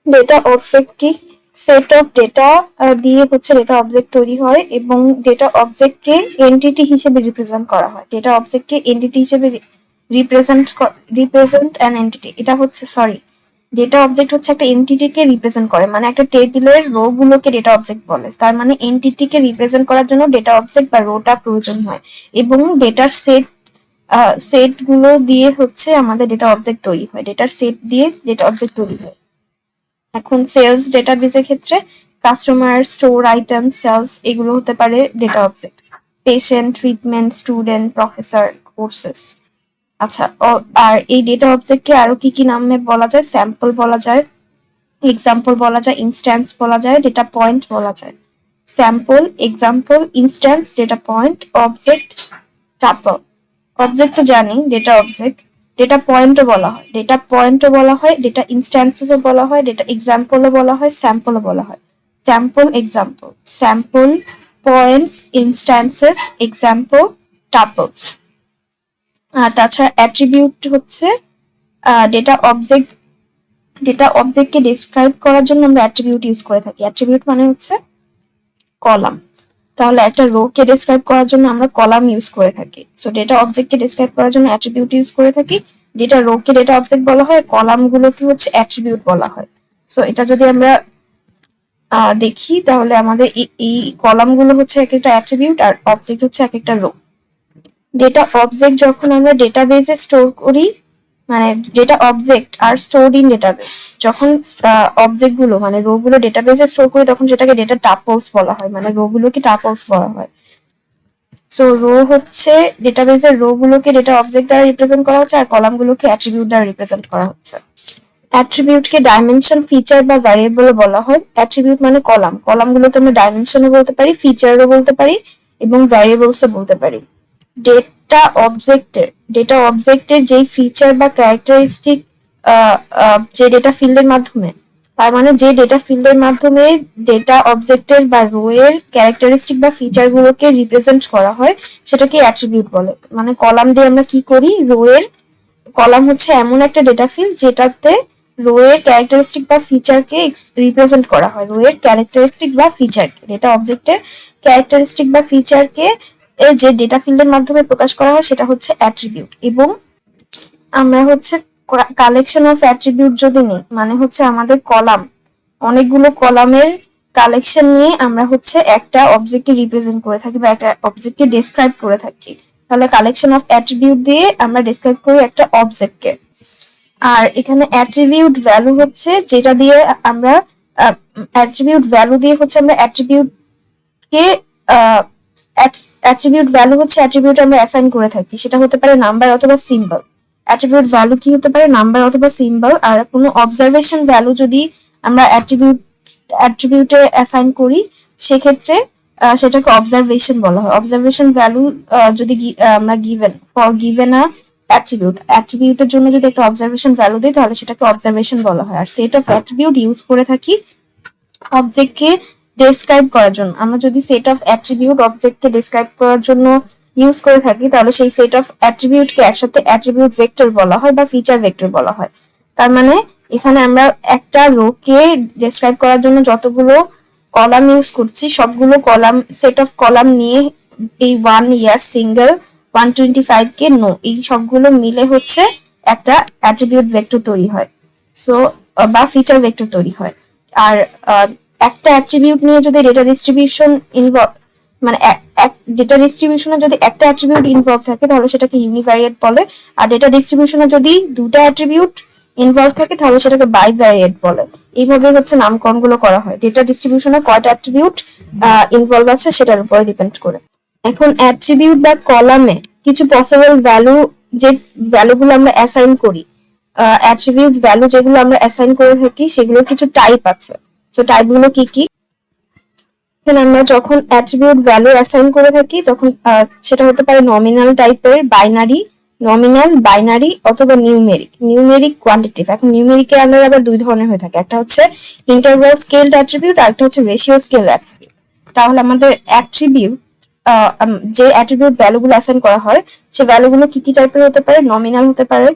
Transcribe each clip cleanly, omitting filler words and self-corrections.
Data object কি? Set of data দিয়ে হচ্ছে ডেটা অবজেক্ট তৈরি হয় এবং ডেটা অবজেক্টকে এন্টিটি হিসেবে রিপ্রেজেন্ট করা হয়। ডেটা অবজেক্টকে এন্টিটি হিসেবে রিপ্রেজেন্ট অ্যান এন্টিটি, এটা হচ্ছে সরি ডেটা অবজেক্ট হচ্ছে একটা এন্টিটিকে রিপ্রেজেন্ট করে, মানে একটা টেবিলের রো গুলোকে ডেটা অবজেক্ট বলে। তার মানে এন্টিটিকে রিপ্রেজেন্ট করার জন্য ডেটা অবজেক্ট বা রোটা প্রয়োজন হয় এবং ডেটার সেট গুলো দিয়ে হচ্ছে আমাদের ডেটা অবজেক্ট তৈরি হয়। ডেটার সেট দিয়ে ডেটা অবজেক্ট তৈরি হয়। এখন সেলস ডেটাবেজের ক্ষেত্রে কাস্টমার, স্টোর আইটেম, সেলস এগুলো হতে পারে data object. Patient, treatment, student, professor, courses. আচ্ছা, আর এই ডেটা অবজেক্টকে আরো কি কি নামে বলা যায়? স্যাম্পল বলা যায়, এক্সাম্পল বলা যায়, ইনস্ট্যান্স বলা যায়, ডেটা পয়েন্ট বলা যায়। Sample, example, instance, data point, object, tuple. Object তো জানি, ডেটা অবজেক্ট। ডেটা পয়েন্টও বলা হয়, ডেটা পয়েন্টও বলা হয়, ডেটা ইনস্ট্যান্সও বলা হয়, ডেটা এক্সাম্পলও বলা হয়, স্যাম্পলও বলা হয়। Sample, example, sample, points, instances, example, tuples. তাছাড়া অ্যাট্রিবিউট হচ্ছে ডেটা অবজেক্টকে ডিসক্রাইব করার জন্য আমরা অ্যাট্রিবিউট ইউজ করে থাকি। অ্যাট্রিবিউট মানে হচ্ছে কলাম। তাহলে একটা রো কে ডিসক্রাইব করার জন্য আমরা কলাম ইউজ করে থাকি। সো ডেটা অবজেক্ট কে ডিসক্রাইব করার জন্য অ্যাট্রিবিউট ইউজ করে থাকি। ডেটা রো কে ডেটা অবজেক্ট বলা হয়, কলাম গুলোকে হচ্ছে অ্যাট্রিবিউট বলা হয়। সো এটা যদি আমরা দেখি তাহলে আমাদের এই কলাম গুলো হচ্ছে এক একটা অ্যাট্রিবিউট আর অবজেক্ট হচ্ছে এক একটা রো। ডেটা অবজেক্ট যখন আমরা ডেটাবেজে স্টোর করি, মানে data object are stored in database, যখন অবজেক্ট গুলো মানে রো গুলো ডেটাবেজে স্টোর করি তখন সেটাকে ডেটা টাপলস বলা হয়, মানে রো গুলোকে টাপলস বলা হয়। সো রো হচ্ছে ডেটাবেজের রো গুলোকে ডেটা অবজেক্ট দ্বারা রিপ্রেজেন্ট করা হচ্ছে আর কলাম গুলোকে অ্যাট্রিবিউট দ্বারা রিপ্রেজেন্ট করা হচ্ছে। অ্যাট্রিবিউটকে ডাইমেনশন, ফিচার বা ভ্যারিয়েবল বলা হয়। অ্যাট্রিবিউট মানে কলাম, কলামগুলোকে আমরা ডাইমেনশনও বলতে পারি, ফিচারও বলতে পারি এবং ভ্যারিয়েবলসও বলতে পারি। ডেটা অবজেক্টের যেই ফিচার বা ক্যারেক্টারিস্টিক যে ডেটা ফিল্ডের মাধ্যমে, তার মানে যে ডেটা ফিল্ডের মাধ্যমে ডেটা অবজেক্টের বা রো এর ক্যারেক্টারিস্টিক বা ফিচার গুলোকে রিপ্রেজেন্ট করা হয় সেটাকে অ্যাট্রিবিউট বলে। মানে কলাম দিয়ে আমরা কি করি, রো এর কলাম হচ্ছে এমন একটা ডেটা ফিল্ড যেটাতে রো এর ক্যারেক্টারিস্টিক বা ফিচারকে রিপ্রেজেন্ট করা হয়। রো এর ক্যারেক্টারিস্টিক বা ফিচারকে, ডেটা অবজেক্টের ক্যারেক্টারিস্টিক বা ফিচারকে যে ডেটা ফিল্ডের মাধ্যমে প্রকাশ করা হয় সেটা হচ্ছে অ্যাট্রিবিউট। এবং আমরা হচ্ছে কালেকশন অফ অ্যাট্রিবিউট যদি নিই, মানে হচ্ছে আমাদের কলাম, অনেকগুলো কলামের কালেকশন নিয়ে আমরা হচ্ছে একটা অবজেক্টকে রিপ্রেজেন্ট করে থাকি বা একটা অবজেক্টকে ডেসক্রাইব করে থাকি। তাহলে কালেকশন অফ অ্যাট্রিবিউট দিয়ে আমরা ডেসক্রাইব করি একটা অবজেক্টকে। আর এখানে অ্যাট্রিবিউট ভ্যালু হচ্ছে যেটা দিয়ে আমরা অ্যাট্রিবিউট ভ্যালু দিয়ে হচ্ছে আমরা অ্যাট্রিবিউটকে অ্যাট্রিবিউট ভ্যালু হচ্ছে অ্যাট্রিবিউট আমরা অ্যাসাইন করে থাকি, সেটা হতে পারে নাম্বার অথবা সিম্বল। অ্যাট্রিবিউট ভ্যালু কি হতে পারে, নাম্বার অথবা সিম্বল। আর কোনো অবজারভেশন ভ্যালু যদি আমরা অ্যাট্রিবিউটে অ্যাসাইন করি সেক্ষেত্রে সেটাকে অবজারভেশন বলা হয়। অবজারভেশন ভ্যালু যদি আমরা গিভেন অ্যাট্রিবিউটের জন্য যদি একটা অবজারভেশন ভ্যালু দিই তাহলে সেটাকে অবজারভেশন বলা হয়। আর সেট অফ অ্যাট্রিবিউট ইউজ করে থাকি অবজেক্টকে ডেসক্রাইব করার জন্য। আমরা যদি সেট অফ অ্যাট্রিবিউট অবজেক্টকে ডেসক্রাইব করার জন্য ইউজ করে থাকি তাহলে সেই সেট অফ অ্যাট্রিবিউটকে একসাথে অ্যাট্রিবিউট ভেক্টর বলা হয় বা ফিচার ভেক্টর বলা হয়। তার মানে এখানে আমরা একটা রো কে ডেসক্রাইব করার জন্য যতগুলো কলাম ইউজ করছি সবগুলো কলাম, সেট অফ কলাম নিয়ে এই 1 ইয়ার সিঙ্গেল 125 কে নো, এই সবগুলো মিলে হচ্ছে একটা অ্যাট্রিবিউট ভেক্টর তৈরি হয়। সো বা ফিচার ভেক্টর তৈরি হয়। আর একটা অ্যাট্রিবিউট নিয়ে যদি ডেটা ডিস্ট্রিবিউশন মানে ডেটা ডিস্ট্রিবিউশনে যদি একটা অ্যাট্রিবিউট ইনভলভ থাকে তাহলে সেটাকে ইউনিভ্যারিয়েট বলে। আর ডেটা ডিস্ট্রিবিউশনে যদি দুটো অ্যাট্রিবিউট ইনভলভ থাকে তাহলে সেটাকে বাইভ্যারিয়েট বলে। এইভাবে হচ্ছে নামকরণগুলো করা হয় ডেটা ডিস্ট্রিবিউশনে কয়টা অ্যাট্রিবিউট ইনভলভ আছে সেটার উপরে ডিপেন্ড করে। এখন অ্যাট্রিবিউট বা কলামে কিছু পসিবল ভ্যালু, যে ভ্যালুগুলো আমরা অ্যাসাইন করি, অ্যাট্রিবিউট ভ্যালু যেগুলো আমরা অ্যাসাইন করে থাকি সেগুলো কিছু টাইপ আছে। সো টাইপগুলো কি কি? এখানে আমরা যখন অ্যাট্রিবিউট ভ্যালু অ্যাসাইন করে থাকি তখন সেটা হতে পারে নমিনাল টাইপের, বাইনারি অথবা নিউমেরিক কোয়ান্টিটিভ। এখন নিউমেরিকের আমরা আবার দুই ধরনের হয়ে থাকে, একটা হচ্ছে ইন্টারভাল স্কেলড অ্যাট্রিবিউট আর একটা হচ্ছে রেশিও স্কেল অ্যাট্রিবিউট। তাহলে আমাদের অ্যাট্রিবিউট যে অ্যাট্রিবিউট ভ্যালুগুলো অ্যাসাইন করা হয় সে ভ্যালুগুলো কি কি টাইপের হতে পারে? নমিনাল হতে পারে,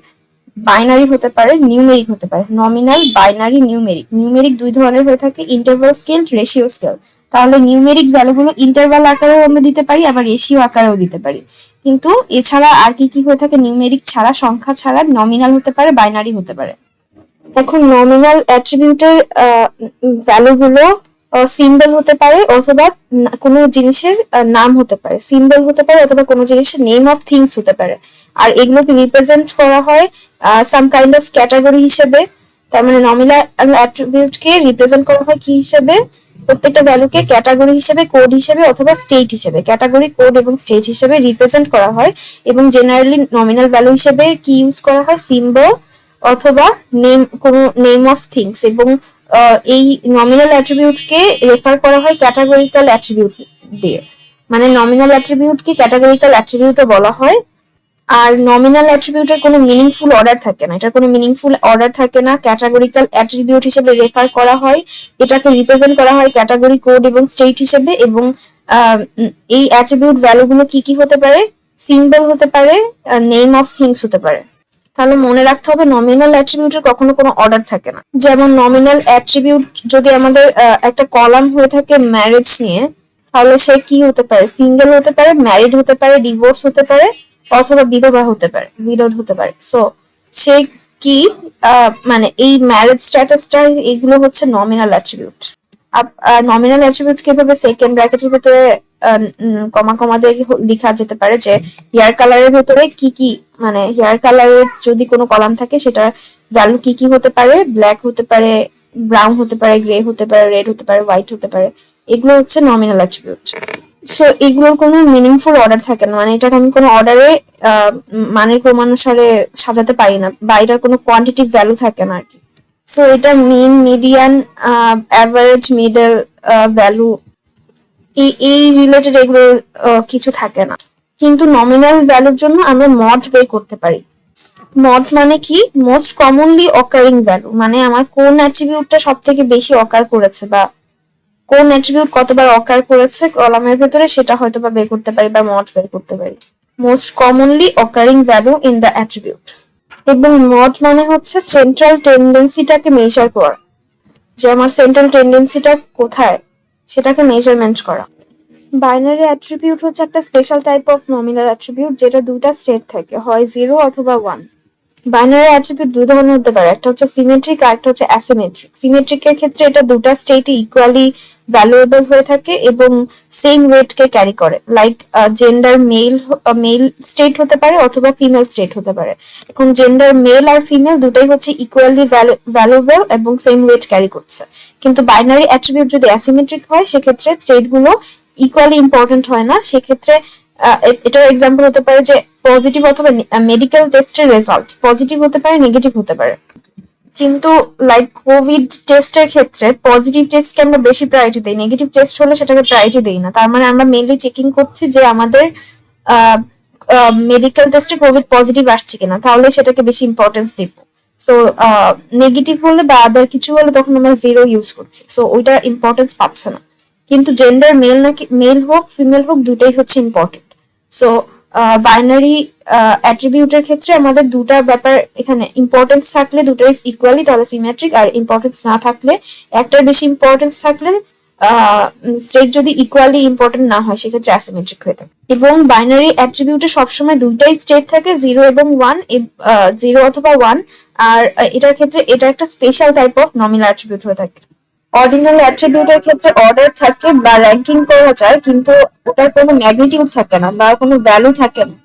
বাইনারি হতে পারে, নিউমেরিক হতে পারে। Nominal, binary, numeric. নিউমেরিক দুই ধরনের হয়ে থাকে, ইন্টারভাল স্কেল, রেশিও স্কেল। তাহলে নিউমেরিক ভ্যালুগুলো ইন্টারভাল আকারেও আমরা দিতে পারি, আবার রেশিও আকারেও দিতে পারি। কিন্তু এছাড়া আর কি কি হয়ে থাকে, নিউমেরিক ছাড়া, সংখ্যা ছাড়া, নমিনাল হতে পারে, বাইনারি হতে পারে। এখন নমিনাল অ্যাট্রিবিউটের ভ্যালুগুলো সিম্বল হতে পারে অথবা কোনো জিনিসের নাম হতে পারে, সিম্বল হতে পারে অথবা কোনো জিনিসের নেম অফ থিংস হতে পারে। আর এগুলোকে রিপ্রেজেন্ট করা হয় সাম কাইন্ড অফ ক্যাটাগরি হিসেবে। তার মানে নমিনাল অ্যাট্রিবিউটকে রিপ্রেজেন্ট করা হয় কি হিসেবে, প্রত্যেকটা ভ্যালুকে ক্যাটাগরি হিসেবে, কোড হিসেবে অথবা স্টেট হিসেবে, ক্যাটাগরি, কোড এবং স্টেট হিসেবে রিপ্রেজেন্ট করা হয়। এবং জেনারেলি নমিনাল ভ্যালু হিসেবে কি ইউজ করা হয়, সিম্বল অথবা নেম, কোনো নেম অফ থিংস। এবং এই নমিনাল অ্যাট্রিবিউটকে রেফার করা হয় ক্যাটাগরিক্যাল অ্যাট্রিবিউট দিয়ে। মানে নমিনাল অ্যাট্রিবিউটকে ক্যাটাগরিক্যাল অ্যাট্রিবিউটও বলা হয়। আর নমিনাল অ্যাট্রিবিউটের কোনো মিনিংফুল অর্ডার থাকে না, এটার কোনো মিনিংফুল অর্ডার থাকে না, ক্যাটাগরিক্যাল অ্যাট্রিবিউট হিসেবে রেফার করা হয়, এটাকে রিপ্রেজেন্ট করা হয় ক্যাটাগরি, কোড এবং স্টেট হিসেবে। এবং এই অ্যাট্রিবিউট ভ্যালুগুলো কি কি হতে পারে, সিম্বল হতে পারে, নেম অফ থিংস হতে পারে। তাহলে মনে রাখতে হবে নমিনাল অ্যাট্রিবিউটের কখনো কোনো অর্ডার থাকে না। যেমন নমিনাল অ্যাট্রিবিউট যদি আমাদের একটা কলাম হয়ে থাকে ম্যারেজ নিয়ে, তাহলে সে কি হতে পারে, সিঙ্গেল হতে পারে, ম্যারিড হতে পারে, ডিভোর্স হতে পারে অথবা বিধবা হতে পারে, উইডোড হতে পারে। সো সে কি মানে এই ম্যারেজ স্ট্যাটাসটা, এগুলো হচ্ছে নমিনাল অ্যাট্রিবিউট। নমিনাল অ্যাট্রিবিউট কিভাবে সেকেন্ড ব্র্যাকেটের ভিতরে কমা কমা দিয়ে লেখা যেতে পারে যে হেয়ার কালারের ভেতরে কি কি, মানে হেয়ার কালারের যদি কোনো কলাম থাকে সেটার ভ্যালু কি কি হতে পারে, ব্ল্যাক হতে পারে, ব্রাউন হতে পারে, গ্রে হতে পারে, রেড হতে পারে, হোয়াইট হতে পারে। এগুলো হচ্ছে নমিনাল অ্যাট্রিবিউট। সো এগুলোর কোনো মিনিংফুল অর্ডার থাকে না, মানে এটাকে আমি কোনো অর্ডারে মানের ক্রমানুসারে সাজাতে পারি না, বা এটার কোনো কোয়ান্টিটিভ ভ্যালু থাকে না আর কি। সো এটা মিন, মিডিয়ান, অ্যাভারেজ, মিডল ভ্যালু, এই রিলেটেড এগুলোর কিছু থাকে না। কিন্তু নমিনাল ভ্যালুর জন্য আমরা মড বের করতে পারি। মড মানে কি, মোস্ট কমনলি অকারিং ভ্যালু, মানে আমার কোন অ্যাট্রিবিউটটা সব থেকে বেশি অকার করেছে বা কোন অ্যাট্রিবিউট কতবার অকার করেছে কলামের ভেতরে, সেটা হয়তো বা বের করতে পারি বা মড বের করতে পারি। Most commonly occurring value in the attribute. এবং মড মানে হচ্ছে সেন্ট্রাল টেন্ডেন্সিটাকে মেজার করা, যে আমার সেন্ট্রাল টেন্ডেন্সিটা কোথায় সেটাকে মেজারমেন্ট করা। বাইনারি অ্যাট্রিবিউট হচ্ছে একটা special type of nominal attribute, যেটা দুটা সেট থাকে, হয় 0 অথবা 1। বাইনারি অ্যাট্রিবিউট দুই ধরনের হতে পারে, একটা হচ্ছে সিমেট্রিক আর একটা হচ্ছে অ্যাসিমেট্রিক। সিমেট্রিকের ক্ষেত্রে এটা দুটা স্টেটই ইকুয়ালি ভ্যালুয়েবল হয়ে থাকে এবং সেম ওয়েটকে ক্যারি করে। লাইক জেন্ডার মেল স্টেট হতে পারে অথবা ফিমেল স্টেট হতে পারে। এখন জেন্ডার মেল আর ফিমেল দুটাই হচ্ছে ইকুয়ালি ভ্যালুয়েবল এবং সেম ওয়েট ক্যারি করছে। কিন্তু বাইনারি অ্যাট্রিবিউট যদি অ্যাসিমেট্রিক হয় সেক্ষেত্রে স্টেটগুলো ইকুয়ালি ইম্পর্টেন্ট হয় না। সেক্ষেত্রে এটার এক্সাম্পল হতে পারে যে পজিটিভ অথবা মেডিকেল টেস্টের রেজাল্ট পজিটিভ হতে পারে, নেগেটিভ হতে পারে। কিন্তু লাইক কোভিড টেস্টের ক্ষেত্রে পজিটিভ টেস্টকে আমরা বেশি প্রায়োরিটি দিই, নেগেটিভ টেস্ট হলে সেটাকে প্রায়োরিটি দিই না। তার মানে আমরা মেনলি চেকিং করছি যে আমাদের মেডিকেল টেস্টে কোভিড পজিটিভ আসছে কিনা, তাহলে সেটাকে বেশি ইম্পর্টেন্স দিব। সো নেগেটিভ হলে বা আদার কিছু হলে তখন আমরা 0 ইউজ করছি, সো ওইটা ইম্পর্টেন্স পাচ্ছে না। কিন্তু জেন্ডার মেল হোক ফিমেল হোক দুটাই হচ্ছে ইম্পর্টেন্ট। সো বাইনারি অ্যাট্রিবিউটের ক্ষেত্রে আমাদের দুটা ব্যাপার এখানে, ইম্পর্টেন্স থাকলে দুটাই ইকুয়ালি তাহলে সিমেট্রিক, আর ইম্পর্টেন্স না থাকলে একটার বেশি ইম্পর্টেন্স থাকলে স্টেট যদি ইকুয়ালি ইম্পর্টেন্ট না হয় সেক্ষেত্রে অ্যাসিমেট্রিক হয়ে থাকে। এবং বাইনারি অ্যাট্রিবিউটে সবসময় দুইটাই স্টেট থাকে, 0 এবং 1, 0 অথবা 1। আর এটার ক্ষেত্রে এটা একটা special type of nominal attribute হয়ে থাকে। অর্ডিনাল অ্যাট্রিবিউটের ক্ষেত্রে অর্ডার থাকে বা র্যাঙ্কিং করা যায়, কিন্তু ওটার কোনো ম্যাগনিটিউড থাকে না বা কোনো ভ্যালু থাকে না।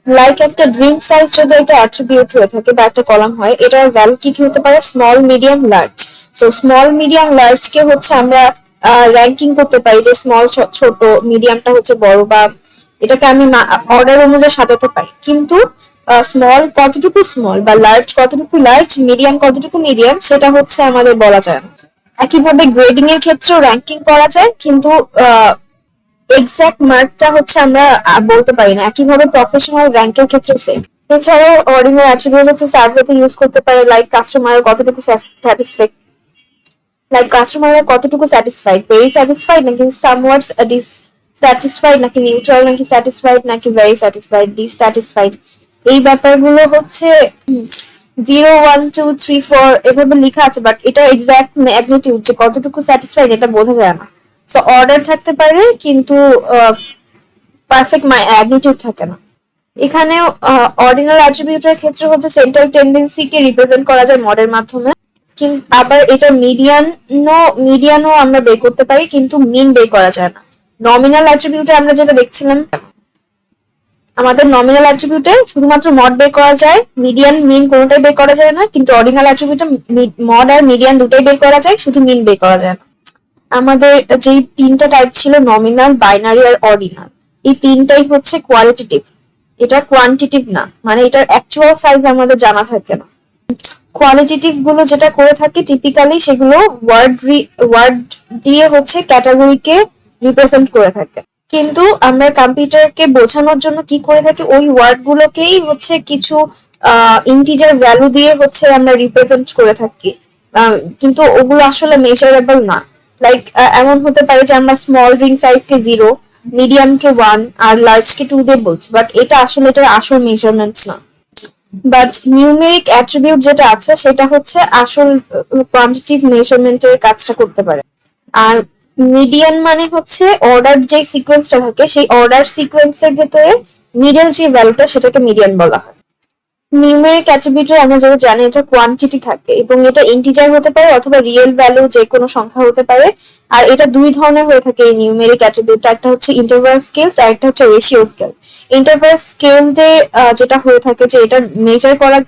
লাইক একটা ড্রিঙ্ক সাইজ যদি একটা অ্যাট্রিবিউট হয়ে থাকে বা একটা কলাম হয়, এটার ভ্যালু কি কি হতে পারে, small, medium, large. So small, medium, large কে হচ্ছে আমরা র্যাঙ্কিং করতে পারি, যে স্মল ছোট, মিডিয়ামটা হচ্ছে বড়, বা এটাকে আমি অর্ডার অনুযায়ী সাজাতে পারি। কিন্তু স্মল কতটুকু স্মল বা লার্জ কতটুকু লার্জ, মিডিয়াম কতটুকু মিডিয়াম, সেটা হচ্ছে আমাদের বলা যায় না। একইভাবে গ্রেডিং এর ক্ষেত্রেও র্যাঙ্কিং করা যায়, কিন্তু এক্সাক্ট মার্কটা হচ্ছে আমরা বলতে পারি না। একইভাবে প্রফেশনাল র্যাঙ্কের ক্ষেত্রেও সেম। এছাড়াও অর্ডিনাল অ্যাট্রিবিউট হচ্ছে সার্ভেতে ইউজ করতে পারে, লাইক কাস্টমার কতটুকু স্যাটিসফাইড, ভেরি স্যাটিসফাইড নাকি সামওয়াটস ডিসস্যাটিসফাইড, নাকি নিউট্রাল, নাকি স্যাটিসফাইড, নাকি ভেরি স্যাটিসফাইড, ডিসস্যাটিসফাইড। এই ব্যাপারগুলো হচ্ছে 0 1 2 3 4 এভাবে লেখা আছে, বাট এটা এক্সাক্ট ম্যাগনিটিউড যে কতটুকু স্যাটিসফাইড এটা বোঝা যায় না। সো অর্ডার থাকতে পারে কিন্তু পারফেক্ট ম্যাগনিটিউড থাকে না। এখানে অর্ডিনাল অ্যাট্রিবিউটের ক্ষেত্রে হচ্ছে সেন্ট্রাল টেন্ডেন্সিকে রিপ্রেজেন্ট করা যায় মডের মাধ্যমে, কিন্তু আবার এটা মিডিয়ানও আমরা বের করতে পারি, কিন্তু মিন বের করা যায় না। নমিনাল অ্যাট্রিবিউটে আমরা যেটা দেখছিলাম, আমাদের নমিনাল অ্যাট্রিবিউটে শুধুমাত্র মড বের করা যায়, মিডিয়ান মিন কোনোটাই বের করা যায় না, কিন্তু অর্ডিনাল অ্যাট্রিবিউটে মড আর মিডিয়ান দুটোই বের করা যায়, শুধু মিন বের করা যায় না। আমাদের যে তিনটা টাইপ ছিল নমিনাল, বাইনারি আর অর্ডিনাল, এই তিনটাই হচ্ছে কোয়ালিটেটিভ, এটা কোয়ান্টিটিভ না, মানে এটার অ্যাকচুয়াল সাইজ আমাদের জানা থাকে না। কোয়ালিটেটিভ গুলো যেটা করে থাকে টিপিক্যালি সেগুলো ওয়ার্ড দিয়ে হচ্ছে ক্যাটাগরিকে রিপ্রেজেন্ট করে থাকে, কিন্তু আমরা কম্পিউটারকে বোঝানোর জন্য কি করে থাকি, ওই ওয়ার্ড গুলোকেই হচ্ছে কিছু ইন্টিজার ভ্যালু দিয়ে হচ্ছে আমরা রিপ্রেজেন্ট করে থাকি, কিন্তু ওগুলো আসলে মেজারেবল না। লাইক এমন হতে পারে যে আমরা স্মল রিং সাইজকে 0, মিডিয়ামকে 1 আর লার্জকে 2 দিয়ে বলছি, বাট এটা আসলে এটার আসল মেজারমেন্ট না। বাট নিউমেরিক অ্যাট্রিবিউট যেটা আছে সেটা হচ্ছে আসল কোয়ান্টিটিভ মেজারমেন্টের কাজটা করতে পারে। আর মিডিয়ান মানে হচ্ছে অর্ডার যে সিকোয়েন্সটা থাকে সেই অর্ডার সিকোয়েন্সের ভেতরে মিডল যে ভ্যালুটা সেটাকে মিডিয়ান বলা হয়। নিউমেরিক অ্যাট্রিবিউটে আমরা যেটা জানি এটা কোয়ান্টিটি থাকে এবং এটা ইন্টিজার হতে পারে অথবা রিয়েল ভ্যালু যে কোনো সংখ্যা হতে পারে। আর এটা দুই ধরনের হয়ে থাকে এই নিউমেরিক অ্যাট্রিবিউটটা, একটা হচ্ছে ইন্টারভাল স্কেল আর একটা হচ্ছে রেশিও স্কেল। ইন্টারভাল স্কেলে যেটা হয়ে থাকে যে এটা মেজার করা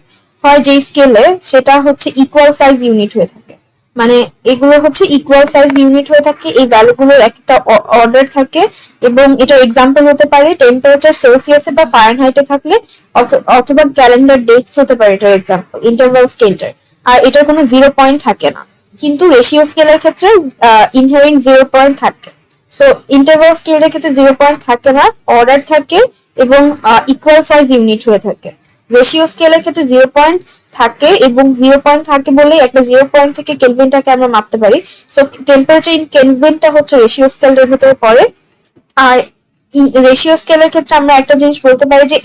হয় যে স্কেলে, সেটা হচ্ছে ইকুয়াল সাইজ ইউনিট হয়ে থাকে, মানে এগুলো হচ্ছে ইকুয়াল সাইজ ইউনিট হয়ে থাকে, এই ভ্যালুগুলোর একটা অর্ডার থাকে এবং এটার এক্সাম্পল হতে পারে টেম্পারেচার সেলসিয়াসে বা ফারেনহাইটে থাকলে, অথবা ক্যালেন্ডার ডেটস হতে পারে এটার এক্সাম্পল ইন্টারভাল স্কেলটার। আর এটার কোনো 0 পয়েন্ট থাকে না, কিন্তু রেশিও স্কেলের ক্ষেত্রে ইনহেরেন্ট 0 পয়েন্ট থাকে। সো ইন্টারভাল স্কেলের ক্ষেত্রে 0 পয়েন্ট থাকে না, অর্ডার থাকে এবং ইকুয়াল সাইজ ইউনিট হয়ে থাকে। রেশিও স্কেলের ক্ষেত্রে 0 পয়েন্ট থাকে এবং 0 পয়েন্ট থাকে বলেই একটা 0 পয়েন্ট থেকে কেলভিনটাকে আমরা মাপতে পারি। সো টেম্পারেচার ইন কেলভিনটা হচ্ছে রেশিও স্কেলের ভিতরে পড়ে। আর রেশিও স্কেলের ক্ষেত্রে আমরা একটা জিনিস বলতে পারি যে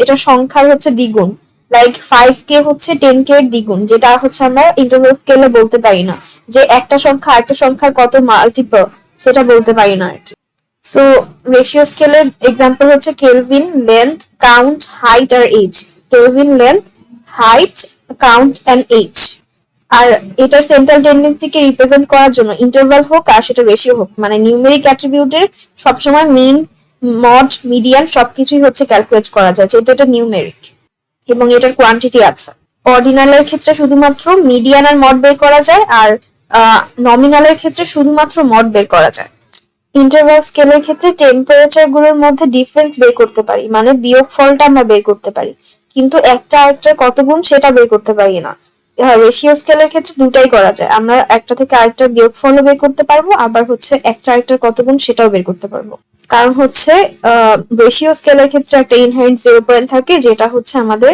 এটা সংখ্যার হচ্ছে দ্বিগুণ, লাইক 5k হচ্ছে 10k এর দ্বিগুণ, যেটা হচ্ছে আমরা ইন্টারভাল স্কেলে বলতে পারি না, যে একটা সংখ্যা আরেকটা সংখ্যার কত মাল্টিপল সেটা বলতে পারি না আর কি। সো রেশিও স্কেলের এক্সাম্পল হচ্ছে কেলভিন, লেন্থ, কাউন্ট, হাইট আর age. Kelvin, length, height, count and age. আর এটার সেন্ট্রাল টেন্ডেন্সিকে রিপ্রেজেন্ট করার জন্য ইন্টারভাল হোক আর সেটা রেশিও হোক, মানে নিউমেরিক অ্যাট্রিবিউটের সবসময় মিন, মড, মিডিয়ান সবকিছুই হচ্ছে ক্যালকুলেট করা যায়, যেহেতু এটা নিউমেরিক এবং এটার কোয়ান্টিটি আছে। অর্ডিনালের ক্ষেত্রে শুধুমাত্র মিডিয়ান আর মড বের করা যায়, আর নমিনালের ক্ষেত্রে শুধুমাত্র মড বের করা যায়। ইন্টারভাল স্কেলের ক্ষেত্রে টেম্পারেচার গুলোর মধ্যে ডিফারেন্স বের করতে পারি, মানে বিয়োগ ফলটা আমরা বের করতে পারি, কিন্তু একটা আরেকটার কত গুণ সেটা বের করতে পারি না। রেশিও স্কেলের ক্ষেত্রে দুটাই করা যায়, আমরা একটা থেকে আরেকটা বিয়োগ ফলও বের করতে পারবো, আবার হচ্ছে একটা আরেকটার কত গুণ সেটাও বের করতে পারবো। কারণ হচ্ছে রেশিও স্কেলের ক্ষেত্রে একটা ইনহেরেন্ট 0 পয়েন্ট থাকে, যেটা হচ্ছে আমাদের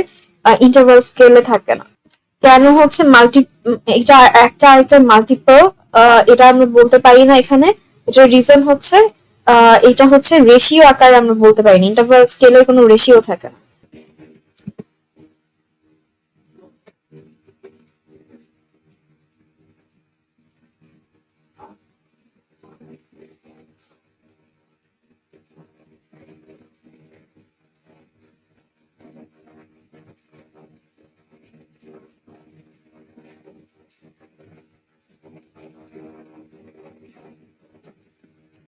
ইন্টারভাল স্কেলে থাকে না। কেন হচ্ছে এটা একটা আরেকটার মাল্টিপল, এটা আমরা বলতে পারি না এখানে। এটার রিজন হচ্ছে এটা হচ্ছে রেশিও আকারে আমরা বলতে পারি না, ইন্টারভাল স্কেলের কোনো রেশিও থাকে না।